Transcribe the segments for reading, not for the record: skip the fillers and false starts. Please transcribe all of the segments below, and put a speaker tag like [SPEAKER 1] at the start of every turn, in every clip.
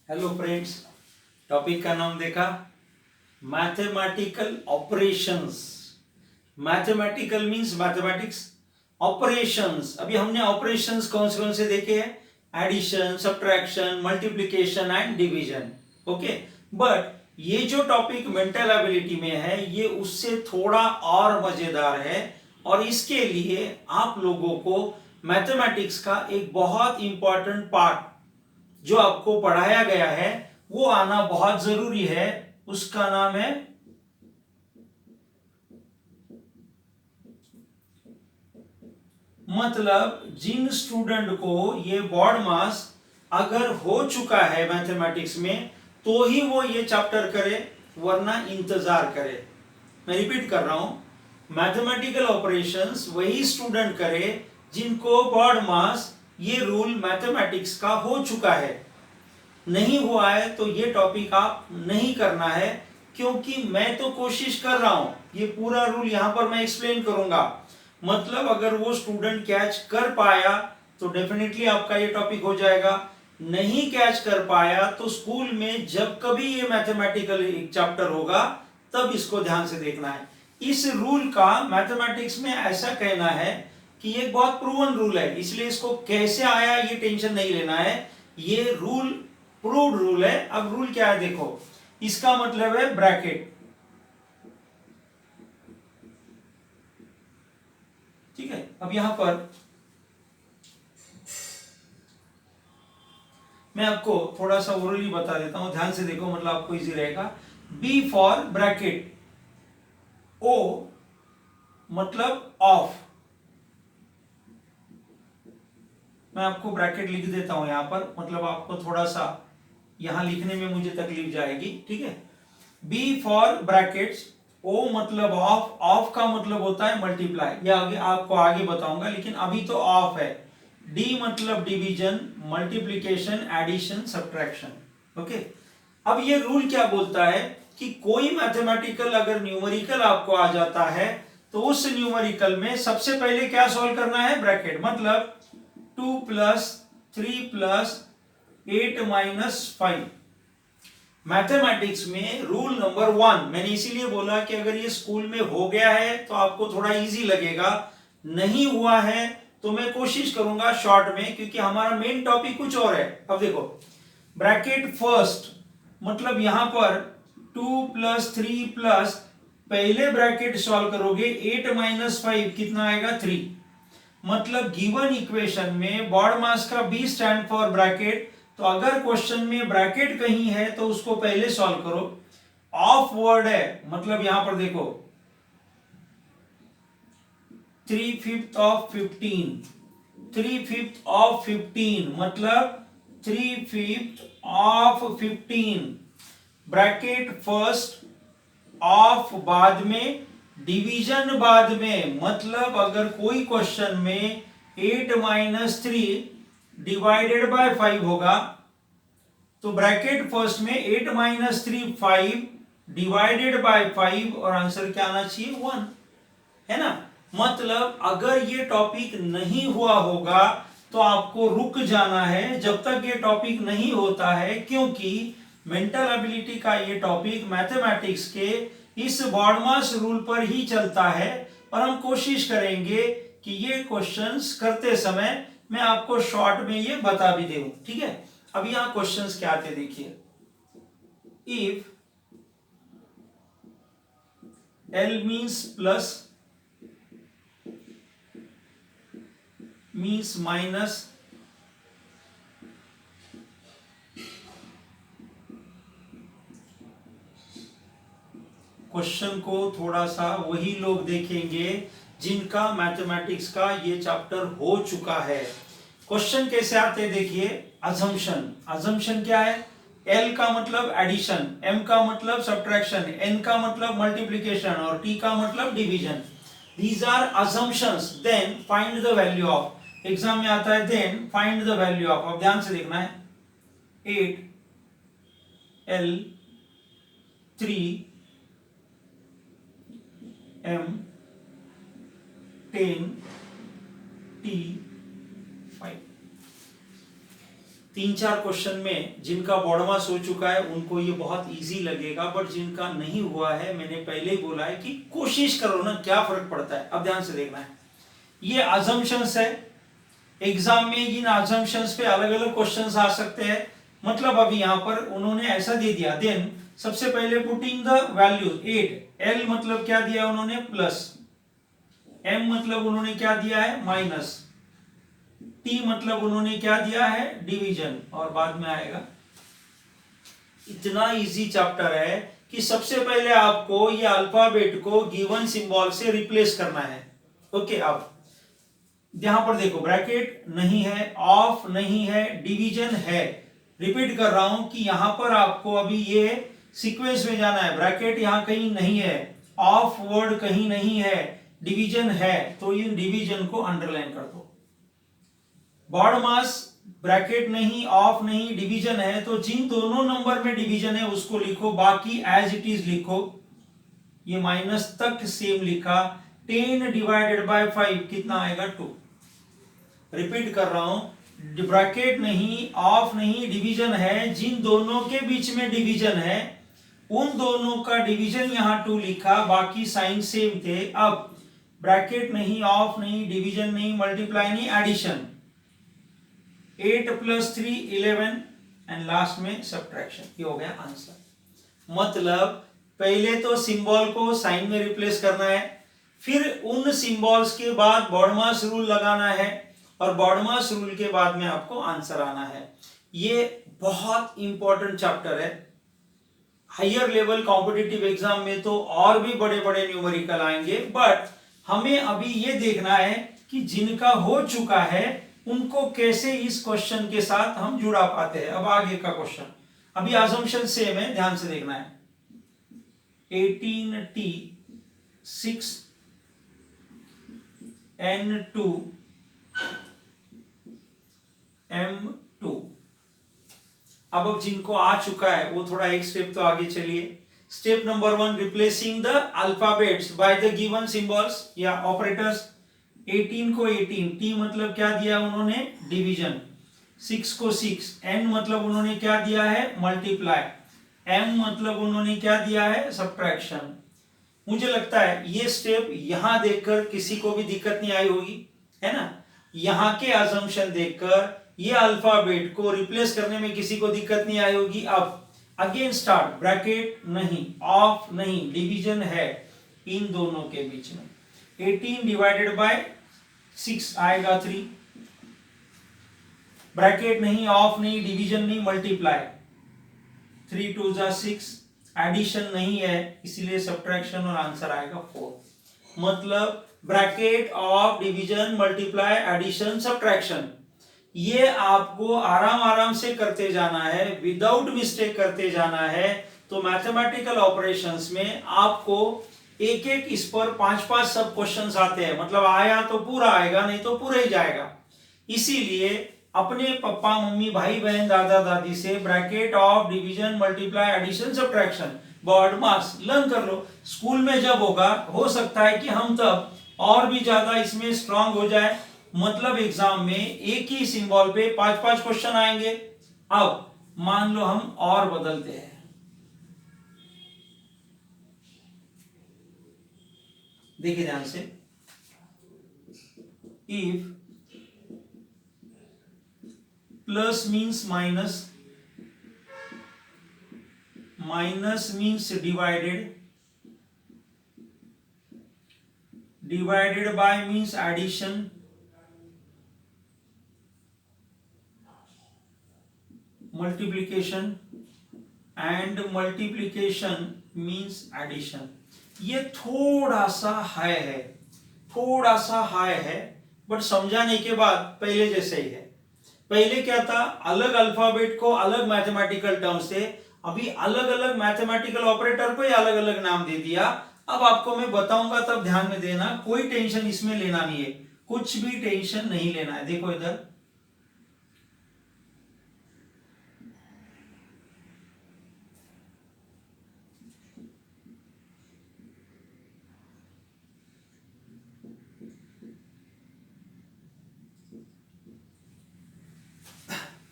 [SPEAKER 1] Hello friends. Topic का नाम देखा, mathematical operations. Mathematical means mathematics, operations. अभी हमने ऑपरेशंस कौन से देखे हैं? Addition, subtraction, multiplication and division. Okay, but ये जो टॉपिक मेंटल एबिलिटी में है ये उससे थोड़ा और मजेदार है, और इसके लिए आप लोगों को मैथमेटिक्स का एक बहुत इंपॉर्टेंट पार्ट जो आपको पढ़ाया गया है वो आना बहुत जरूरी है। उसका नाम है मतलब जिन स्टूडेंट को ये बोर्ड मास अगर हो चुका है मैथमेटिक्स में तो ही वो ये चैप्टर करे, वरना इंतजार करे। मैं रिपीट कर रहा हूं, मैथमेटिकल ऑपरेशंस वही स्टूडेंट करे जिनको बोर्ड मास ये रूल मैथमेटिक्स का हो चुका है। नहीं हुआ है तो ये टॉपिक आप नहीं करना है, क्योंकि मैं तो कोशिश कर रहा हूं, ये पूरा रूल यहां पर मैं एक्सप्लेन करूंगा। मतलब अगर वो स्टूडेंट कैच कर पाया तो डेफिनेटली आपका ये टॉपिक हो जाएगा। नहीं कैच कर पाया तो स्कूल में जब कभी ये मैथमेटिकल एक चैप्टर होगा तब इसको ध्यान से देखना है। इस रूल का मैथमेटिक्स में ऐसा कहना है कि ये बहुत प्रूवन रूल है, इसलिए इसको कैसे आया ये टेंशन नहीं लेना है। ये रूल प्रूव्ड रूल है। अब रूल क्या है देखो, इसका मतलब है ब्रैकेट। ठीक है, अब यहां पर मैं आपको थोड़ा सा ओरली बता देता हूं, ध्यान से देखो, मतलब आपको इजी रहेगा। बी फॉर ब्रैकेट, ओ मतलब ऑफ। मैं आपको ब्रैकेट लिख देता हूं यहां पर, मतलब आपको थोड़ा सा यहां लिखने में मुझे तकलीफ जाएगी। ठीक है, बी फॉर ब्रैकेट्स, ओ मतलब ऑफ। ऑफ का मतलब होता है मल्टीप्लाई, ये आगे आपको आगे बताऊंगा, लेकिन अभी तो ऑफ है। डी मतलब division, multiplication, addition, subtraction. Okay, अब ये रूल क्या बोलता है कि कोई मैथमेटिकल अगर न्यूमेरिकल आपको आ जाता है तो उस न्यूमेरिकल में सबसे पहले क्या सॉल्व करना है? ब्रैकेट। मतलब 2 प्लस 3 प्लस 8 माइनस 5। मैथमेटिक्स में रूल नंबर 1, मैंने इसीलिए बोला कि अगर ये स्कूल में हो गया है तो आपको थोड़ा इजी लगेगा, नहीं हुआ है तो मैं कोशिश करूंगा शॉर्ट में, क्योंकि हमारा मेन टॉपिक कुछ और है। अब देखो, ब्रैकेट फर्स्ट मतलब यहां पर 2 प्लस 3 प्लस, पहले ब्रैकेट सॉल्व करोगे 8 माइनस 5 कितना आएगा? 3। मतलब गिवन इक्वेशन में बॉड मास का बी स्टैंड फॉर ब्रैकेट, तो अगर क्वेश्चन में ब्रैकेट कहीं है तो उसको पहले सॉल्व करो। ऑफ वर्ड है, मतलब यहां पर देखो 3/5 ऑफ 15, 3/5 ऑफ 15 मतलब 3/5 ऑफ 15। ब्रैकेट फर्स्ट, ऑफ बाद में, डिवीजन बाद में। मतलब अगर कोई क्वेश्चन में 8 माइनस 3 डिवाइडेड बाय 5 होगा तो ब्रैकेट फर्स्ट में 8 माइनस 3 5 डिवाइडेड बाय 5, और आंसर क्या आना चाहिए? 1, है ना। मतलब अगर ये टॉपिक नहीं हुआ होगा तो आपको रुक जाना है जब तक ये टॉपिक नहीं होता है, क्योंकि मेंटल एबिलिटी का ये टॉपिक मैथमेटिक्स के इस बॉडमास रूल पर ही चलता है। और हम कोशिश करेंगे कि ये क्वेश्चंस करते समय मैं आपको शॉर्ट में ये बता भी दूं। ठीक है, अब यहां क्वेश्चंस क्या आते देखिए। If L means plus, means minus, question को थोड़ा सा वही लोग देखेंगे जिनका मैथमेटिक्स का ये चैप्टर हो चुका है। क्वेश्चन कैसे आते देखिए। अजम्पशन, अजम्पशन क्या है? एल का मतलब एडिशन, एम का मतलब सब्ट्रैक्शन, एन का मतलब मल्टीप्लिकेशन और टी का मतलब division. These are assumptions. Then find the value of. Exam में आता है then find the value of. अब ध्यान से देखना है। 8 L 3 M 10 T 5। 3-4 क्वेश्चन में जिनका बॉर्ड मास हो चुका है उनको ये बहुत इजी लगेगा, बट जिनका नहीं हुआ है मैंने पहले ही बोला है कि कोशिश करो ना, क्या फर्क पड़ता है। अब ध्यान से देखना है, ये अजम्पशंस है, एग्जाम में इन अजम्पशंस पे अलग अलग क्वेश्चंस आ सकते हैं। मतलब अभी यहां पर उन्होंने ऐसा दे दिया, देन सबसे पहले पुटिंग द वैल्यू 8, एल मतलब क्या दिया उन्होंने प्लस, एम मतलब उन्होंने क्या दिया है माइनस, टी मतलब उन्होंने क्या दिया है डिवीजन, और बाद में आएगा। इतना इजी चैप्टर है कि सबसे पहले आपको ये अल्फाबेट को गिवन सिंबल से रिप्लेस करना है। ओके, अब यहां पर देखो ब्रैकेट नहीं है, ऑफ नहीं है, डिवीजन है। रिपीट कर रहा हूं कि यहां पर आपको अभी ये सीक्वेंस में जाना है। ब्रैकेट यहां कहीं नहीं है, ऑफ वर्ड कहीं नहीं है, डिवीजन है, तो इन डिवीजन को अंडरलाइन कर दो। बॉर्ड मास ब्रैकेट नहीं, ऑफ नहीं, डिवीजन है, तो जिन दोनों नंबर में डिवीजन है उसको लिखो, बाकी एज इट इज लिखो। ये माइनस तक सेम लिखा। 10 डिवाइडेड बाय 5 कितना आएगा 2। रिपीट कर रहा हूं, ब्रैकेट नहीं, ऑफ नहीं, डिवीजन है, जिन दोनों के बीच में डिवीजन है उन दोनों का डिवीजन यहां 2 लिखा, बाकी साइन सेम थे। अब ब्रैकेट नहीं, ऑफ नहीं, डिवीजन नहीं, मल्टीप्लाई नहीं, एडिशन 8 + 3 11 एंड लास्ट में सब्ट्रैक्शन। ये हो गया आंसर। मतलब पहले तो सिंबल को साइन में रिप्लेस करना है, फिर उन सिंबल्स के बाद बॉर्ड मास रूल लगाना है, और बॉर्ड मास रूल के बाद में आपको आंसर आना है। ये बहुत इंपॉर्टेंट चैप्टर है। हायर लेवल कॉम्पिटिटिव एग्जाम में तो और भी बड़े बड़े न्यूमेरिकल आएंगे, बट हमें अभी ये देखना है कि जिनका हो चुका है उनको कैसे इस क्वेश्चन के साथ हम जुड़ा पाते हैं। अब आगे का क्वेश्चन, अभी असम्पशन सेम है, ध्यान से देखना है। 18t 6 n2 m2। अब जिनको आ चुका है वो थोड़ा एक स्टेप तो आगे चलिए। Step number 1, replacing the alphabets by the given symbols या ऑपरेटर्स। 18 को 18, टी मतलब क्या दिया उन्होंने डिवीजन, 6 को 6, n मतलब उन्होंने क्या दिया है मल्टीप्लाई, m मतलब उन्होंने क्या दिया है सब्ट्रैक्शन। मुझे लगता है ये स्टेप यहां देखकर किसी को भी दिक्कत नहीं आई होगी, है ना। यहां के असम्पशन देखकर ये अल्फाबेट को रिप्लेस करने में किसी को दिक्कत नहीं आई होगी। अब अगेन स्टार्ट, ब्रैकेट नहीं, ऑफ नहीं, डिवीजन है इन दोनों के बीच में। 18 डिवाइडेड बाय 6 आएगा 3, ब्रैकेट नहीं, ऑफ नहीं, डिवीजन नहीं, मल्टीप्लाई 3 2 जा 6, एडिशन नहीं है इसीलिए सब्ट्रैक्शन, और आंसर आएगा 4। मतलब bracket, of, division, multiply, addition, subtraction, ये आपको आराम आराम से करते जाना है, विदाउट मिस्टेक करते जाना है। तो मैथमेटिकल ऑपरेशंस में आपको एक एक इस पर 5-5 सब क्वेश्चंस आते हैं। मतलब आया तो पूरा आएगा, नहीं तो पूरा ही जाएगा। इसीलिए अपने पापा मम्मी भाई बहन दादा दादी से bracket, of, division, multiply, addition, subtraction, BODMAS learn कर लो। स्कूल में जब होगा हो सकता है कि हम तब और भी ज्यादा इसमें स्ट्रांग हो जाए। मतलब एग्जाम में एक ही सिंबल पे 5-5 क्वेश्चन आएंगे। अब मान लो हम और बदलते हैं, देखिए ध्यान से। If plus means minus, minus means divided, divided by means addition, multiplication and multiplication means addition. ये थोड़ा सा हाई है, थोड़ा सा हाई है, बट समझाने के बाद पहले जैसे ही है। पहले क्या था, अलग अल्फाबेट को अलग मैथमेटिकल टर्म्स थे, अभी अलग अलग मैथमेटिकल ऑपरेटर को ही अलग अलग नाम दे दिया। अब आपको मैं बताऊंगा तब ध्यान में देना, कोई टेंशन इसमें लेना नहीं है, कुछ भी टेंशन नहीं लेना है। देखो इधर,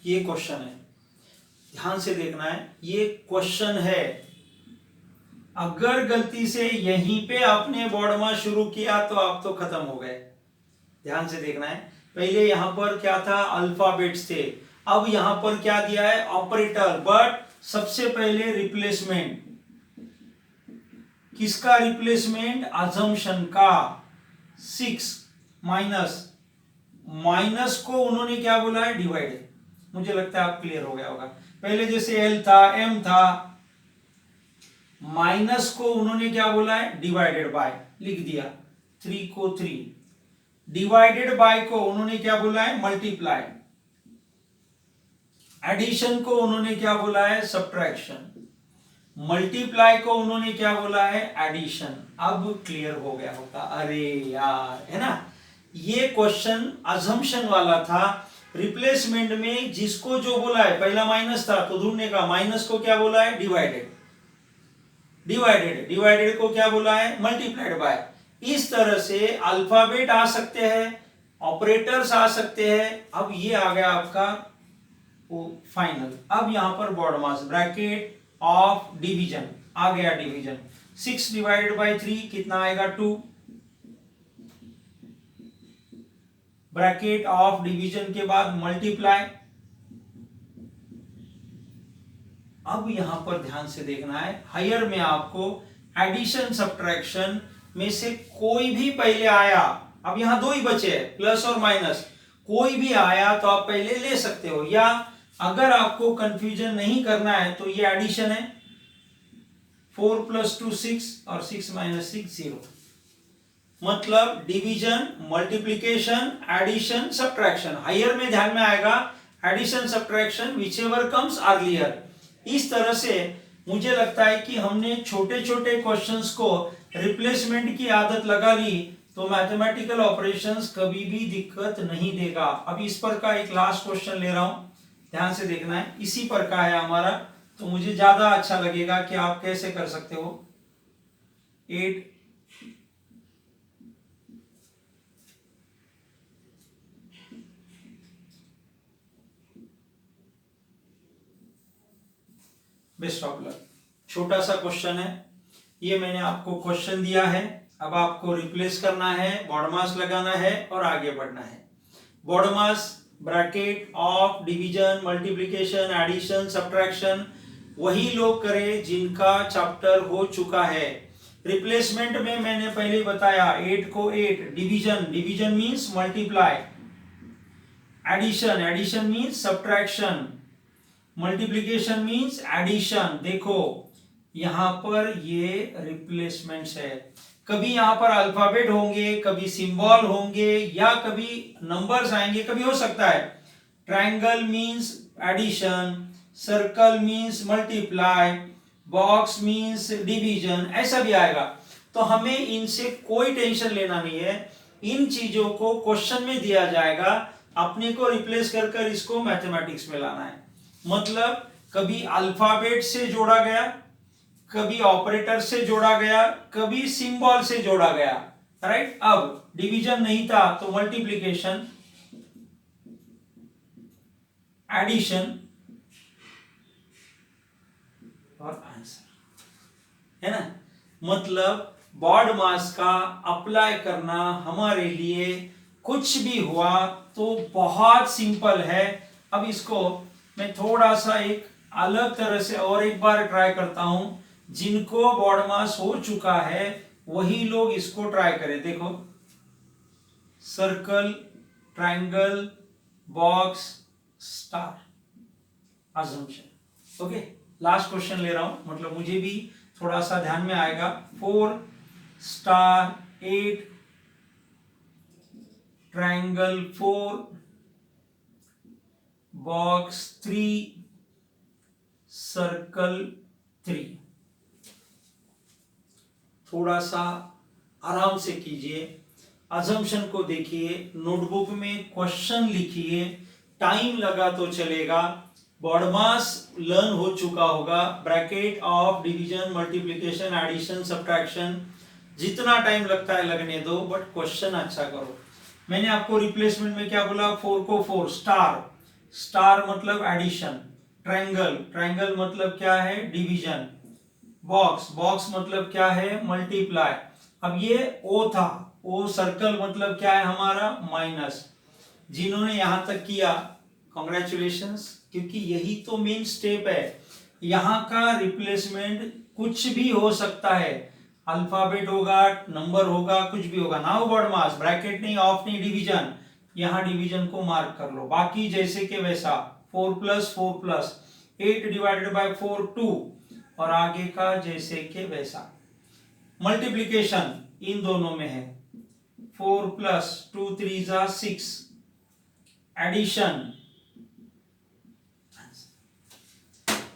[SPEAKER 1] ये क्वेश्चन है, ध्यान से देखना है, ये क्वेश्चन है। अगर गलती से यहीं पे आपने बोर्ड मास शुरू किया तो आप तो खत्म हो गए। ध्यान से देखना है, पहले यहां पर क्या था, अल्फाबेट्स थे, अब यहां पर क्या दिया है, ऑपरेटर। बट सबसे पहले रिप्लेसमेंट, किसका रिप्लेसमेंट, अजम्पशन का। 6 माइनस, माइनस को उन्होंने क्या बोला है, डिवाइडेड। मुझे लगता है आप क्लियर हो गया होगा। पहले जैसे एल था, एम था, माइनस को उन्होंने क्या बोला है, डिवाइडेड बाय, लिख दिया। 3 को 3, डिवाइडेड बाय को उन्होंने क्या बोला है, मल्टीप्लाई। एडिशन को उन्होंने क्या बोला है, सब्ट्रैक्शन। मल्टीप्लाई को उन्होंने क्या बोला है, एडिशन। अब क्लियर हो गया होगा। अरे यार, है ना, ये क्वेश्चन अजम्पशन वाला था। रिप्लेसमेंट में जिसको जो बोला है, पहला माइनस था तो ढूंढने का, माइनस को क्या बोला है, डिवाइडेड। डिवाइडेड को क्या बोला है, मल्टीप्लाइड बाय। इस तरह से अल्फाबेट आ सकते हैं, ऑपरेटर्स आ सकते हैं। अब ये आ गया आपका फाइनल। अब यहां पर BODMAS, bracket of division आ गया, डिवीजन। 6 डिवाइडेड बाय 3 कितना आएगा, 2। ब्रैकेट ऑफ डिवीजन के बाद मल्टीप्लाई। अब यहां पर ध्यान से देखना है, हायर में आपको एडिशन सब्ट्रैक्शन में से कोई भी पहले आया, अब यहां दो ही बचे हैं, प्लस और माइनस, कोई भी आया तो आप पहले ले सकते हो। या अगर आपको कंफ्यूजन नहीं करना है तो ये एडिशन है, 4 + 2 6 और 6 - 6 0। मतलब division, multiplication, addition, subtraction. Higher में ध्यान में आएगा addition subtraction, whichever comes earlier. इस तरह से मुझे लगता है कि हमने छोटे छोटे क्वेश्चंस को रिप्लेसमेंट की आदत लगा ली तो मैथमेटिकल ऑपरेशंस कभी भी दिक्कत नहीं देगा। अब इस पर का एक लास्ट क्वेश्चन ले रहा हूं, ध्यान से देखना है, इसी पर का है हमारा, तो मुझे ज्यादा अच्छा लगेगा कि आप कैसे कर सकते हो। 8 बेस्ट ऑफ लक। छोटा सा क्वेश्चन है ये, मैंने आपको क्वेश्चन दिया है, अब आपको रिप्लेस करना है, बोर्ड मास लगाना है और आगे बढ़ना है। BODMAS, bracket of division, multiplication, addition, subtraction वही लोग करें जिनका चैप्टर हो चुका है। रिप्लेसमेंट में मैंने पहले बताया, 8 को 8, division, division means multiply, addition, addition means subtraction, multiplication means addition. देखो यहां पर ये रिप्लेसमेंट्स है, कभी यहां पर अल्फाबेट होंगे, कभी सिंबल होंगे, या कभी नंबर्स आएंगे, कभी हो सकता है triangle means addition, circle means multiply, box means division, ऐसा भी आएगा। तो हमें इनसे कोई टेंशन लेना नहीं है, इन चीजों को क्वेश्चन में दिया जाएगा, अपने को रिप्लेस कर कर इसको मैथमेटिक्स में लाना है। मतलब कभी अल्फाबेट से जोड़ा गया, कभी ऑपरेटर से जोड़ा गया, कभी सिंबल से जोड़ा गया, राइट। अब डिवीजन नहीं था तो मल्टीप्लिकेशन, एडिशन और आंसर, है ना। मतलब बोर्ड मास का अप्लाई करना हमारे लिए कुछ भी हुआ तो बहुत सिंपल है। अब इसको मैं थोड़ा सा एक अलग तरह से और एक बार ट्राई करता हूं, जिनको बोर्ड मास हो चुका है वही लोग इसको ट्राई करें। देखो, circle, triangle, box, star, assumption. Okay, last question ले रहा हूं, मतलब मुझे भी थोड़ा सा ध्यान में आएगा। 4 स्टार 8, ट्रायंगल 4, बॉक्स 3, सर्कल 3। थोड़ा सा आराम से कीजिए, अजम्पशन को देखिए, नोटबुक में क्वेश्चन लिखिए, टाइम लगा तो चलेगा। बोर्ड मास लर्न हो चुका होगा, bracket of division, multiplication, addition, subtraction, जितना टाइम लगता है लगने दो, बट क्वेश्चन अच्छा करो। मैंने आपको रिप्लेसमेंट में क्या बोला, 4 को 4 स्टार, स्टार मतलब एडिशन, ट्रायंगल, ट्रायंगल मतलब क्या है, डिवीजन, बॉक्स, बॉक्स मतलब क्या है, मल्टीप्लाई। अब ये ओ था, ओ सर्कल मतलब क्या है हमारा, माइनस। जिन्होंने यहां तक किया कॉन्ग्रेचुलेशंस, क्योंकि यही तो मेन स्टेप है। यहां का रिप्लेसमेंट कुछ भी हो सकता है, अल्फाबेट होगा, नंबर होगा, कुछ भी होगा। नाउ बॉड मास, ब्रैकेट नहीं, ऑफ नहीं, डिवीजन, यहां डिवीजन को मार्क कर लो। बाकी जैसे के वैसा 4 + 4 + 8 डिवाइडेड बाय 4 2, और आगे का जैसे के वैसा। मल्टीप्लीकेशन इन दोनों में है, 4 + 2 3 6, एडिशन।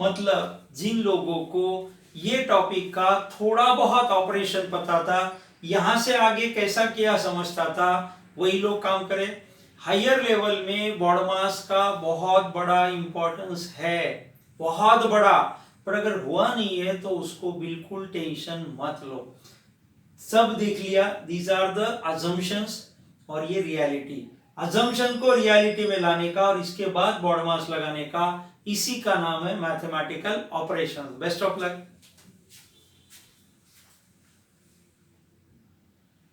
[SPEAKER 1] मतलब जिन लोगों को ये टॉपिक का थोड़ा बहुत ऑपरेशन पता था, यहां से आगे कैसा किया समझता था, वही लोग काम करें। हायर लेवल में बॉडमास का बहुत बड़ा इंपॉर्टेंस है, बहुत बड़ा। पर अगर हुआ नहीं है तो उसको बिल्कुल टेंशन मत लो। सब देख लिया, दीज आर द अजम्पशंस, और ये रियलिटी। अजम्पशन को रियलिटी में लाने का और इसके बाद बॉडमास लगाने का, इसी का नाम है mathematical operation. Best of luck.